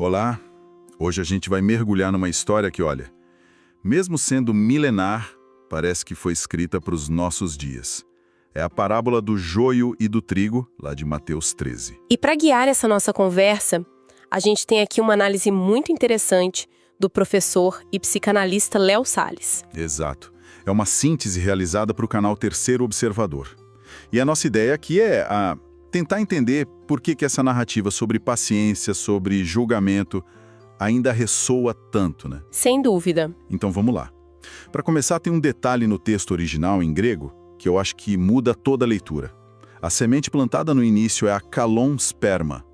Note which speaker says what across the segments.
Speaker 1: Olá, hoje a gente vai mergulhar numa história que, olha, mesmo sendo milenar, parece que foi escrita para os nossos dias. É a parábola do joio e do trigo, lá de Mateus 13.
Speaker 2: E para guiar essa nossa conversa, a gente tem aqui uma análise muito interessante do professor e psicanalista Léo Salles.
Speaker 1: Exato. É uma síntese realizada para o canal Terceiro Observador. E a nossa ideia aqui é tentar entender por que essa narrativa sobre paciência, sobre julgamento, ainda ressoa tanto, né?
Speaker 2: Sem dúvida.
Speaker 1: Então vamos lá. Para começar, tem um detalhe no texto original em grego que eu acho que muda toda a leitura. A semente plantada no início é a kalon sperma.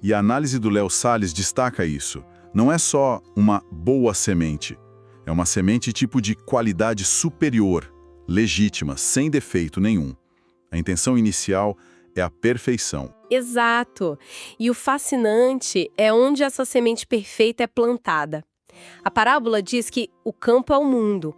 Speaker 1: E a análise do Léo Salles destaca isso. Não é só uma boa semente. É uma semente tipo de qualidade superior, legítima, sem defeito nenhum. A intenção inicial é a perfeição.
Speaker 2: Exato. E o fascinante é onde essa semente perfeita é plantada. A parábola diz que o campo é o mundo.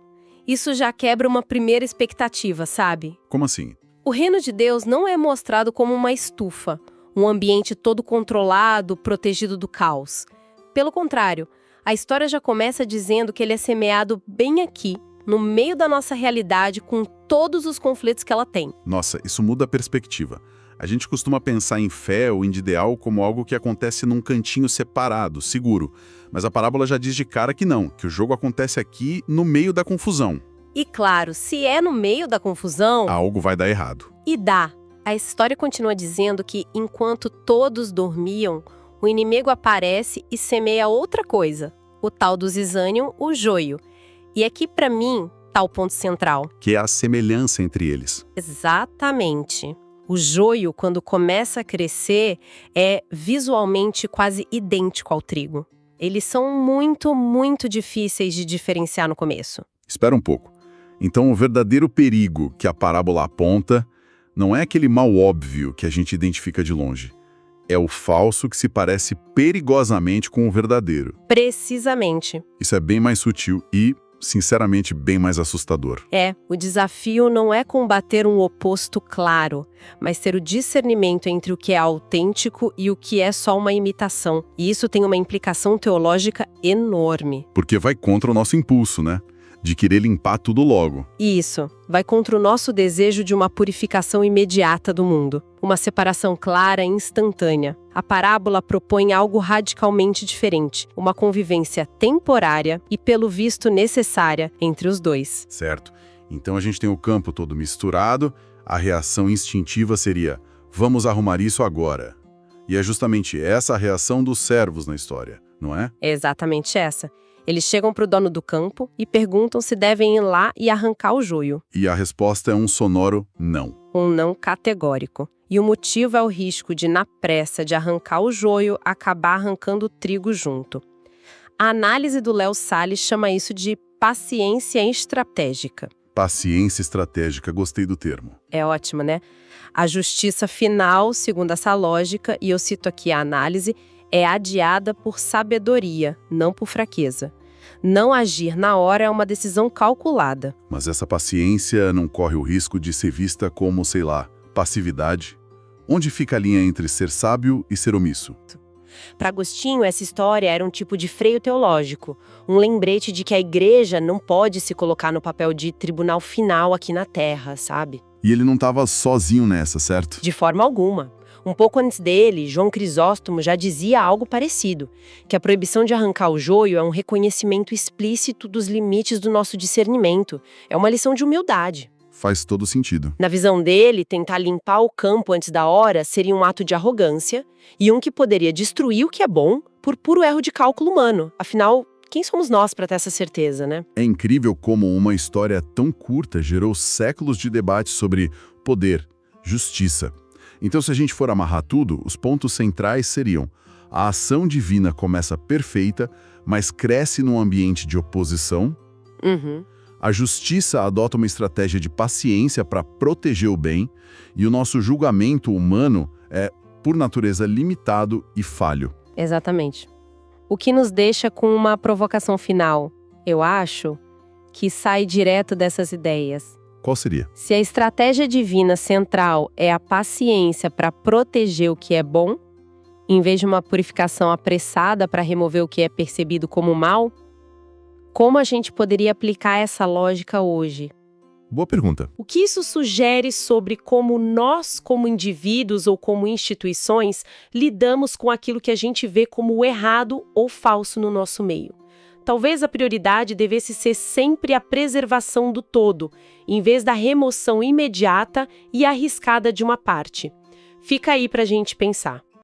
Speaker 2: Isso já quebra uma primeira expectativa, sabe?
Speaker 1: Como assim?
Speaker 2: O reino de Deus não é mostrado como uma estufa, um ambiente todo controlado, protegido do caos. Pelo contrário, a história já começa dizendo que ele é semeado bem aqui, no meio da nossa realidade, com todos os conflitos que ela tem.
Speaker 1: Nossa, isso muda a perspectiva. A gente costuma pensar em fé ou em ideal como algo que acontece num cantinho separado, seguro. Mas a parábola já diz de cara que não, que o jogo acontece aqui no meio da confusão.
Speaker 2: E claro, se é no meio da confusão...
Speaker 1: Algo vai dar errado.
Speaker 2: E dá. A história continua dizendo que, enquanto todos dormiam, o inimigo aparece e semeia outra coisa. O tal do zizânium, o joio. E aqui, para mim, tá o ponto central.
Speaker 1: Que é a semelhança entre eles.
Speaker 2: Exatamente. O joio, quando começa a crescer, é visualmente quase idêntico ao trigo. Eles são muito, muito difíceis de diferenciar no começo.
Speaker 1: Espera um pouco. Então, o verdadeiro perigo que a parábola aponta não é aquele mal óbvio que a gente identifica de longe. É o falso que se parece perigosamente com o verdadeiro.
Speaker 2: Precisamente.
Speaker 1: Isso é bem mais sutil e, sinceramente, bem mais assustador.
Speaker 2: O desafio não é combater um oposto claro, mas ter o discernimento entre o que é autêntico e o que é só uma imitação. E isso tem uma implicação teológica enorme.
Speaker 1: Porque vai contra o nosso impulso, né? De querer limpar tudo logo.
Speaker 2: Isso. Vai contra o nosso desejo de uma purificação imediata do mundo. Uma separação clara e instantânea. A parábola propõe algo radicalmente diferente. Uma convivência temporária e, pelo visto, necessária entre os dois.
Speaker 1: Certo. Então a gente tem o campo todo misturado, a reação instintiva seria: vamos arrumar isso agora. E é justamente essa a reação dos servos na história, não é?
Speaker 2: É exatamente essa. Eles chegam para o dono do campo e perguntam se devem ir lá e arrancar o joio.
Speaker 1: E a resposta é um sonoro não.
Speaker 2: Um não categórico. E o motivo é o risco de, na pressa de arrancar o joio, acabar arrancando o trigo junto. A análise do Léo Salles chama isso de paciência estratégica.
Speaker 1: Paciência estratégica, gostei do termo.
Speaker 2: É ótimo, né? A justiça final, segundo essa lógica, e eu cito aqui a análise, é adiada por sabedoria, não por fraqueza. Não agir na hora é uma decisão calculada.
Speaker 1: Mas essa paciência não corre o risco de ser vista como, sei lá, passividade? Onde fica a linha entre ser sábio e ser omisso?
Speaker 2: Para Agostinho, essa história era um tipo de freio teológico, um lembrete de que a igreja não pode se colocar no papel de tribunal final aqui na Terra, sabe?
Speaker 1: E ele não estava sozinho nessa, certo?
Speaker 2: De forma alguma. Um pouco antes dele, João Crisóstomo já dizia algo parecido, que a proibição de arrancar o joio é um reconhecimento explícito dos limites do nosso discernimento. É uma lição de humildade.
Speaker 1: Faz todo sentido.
Speaker 2: Na visão dele, tentar limpar o campo antes da hora seria um ato de arrogância e um que poderia destruir o que é bom por puro erro de cálculo humano. Afinal, quem somos nós para ter essa certeza, né?
Speaker 1: É incrível como uma história tão curta gerou séculos de debate sobre poder, justiça. Então, se a gente for amarrar tudo, os pontos centrais seriam: a ação divina começa perfeita, mas cresce num ambiente de oposição. A justiça adota uma estratégia de paciência para proteger o bem, e o nosso julgamento humano é, por natureza, limitado e falho.
Speaker 2: Exatamente. O que nos deixa com uma provocação final, eu acho, que sai direto dessas ideias.
Speaker 1: Qual seria?
Speaker 2: Se a estratégia divina central é a paciência para proteger o que é bom, em vez de uma purificação apressada para remover o que é percebido como mal? Como a gente poderia aplicar essa lógica hoje?
Speaker 1: Boa pergunta.
Speaker 3: O que isso sugere sobre como nós, como indivíduos ou como instituições, lidamos com aquilo que a gente vê como errado ou falso no nosso meio? Talvez a prioridade devesse ser sempre a preservação do todo, em vez da remoção imediata e arriscada de uma parte. Fica aí para a gente pensar.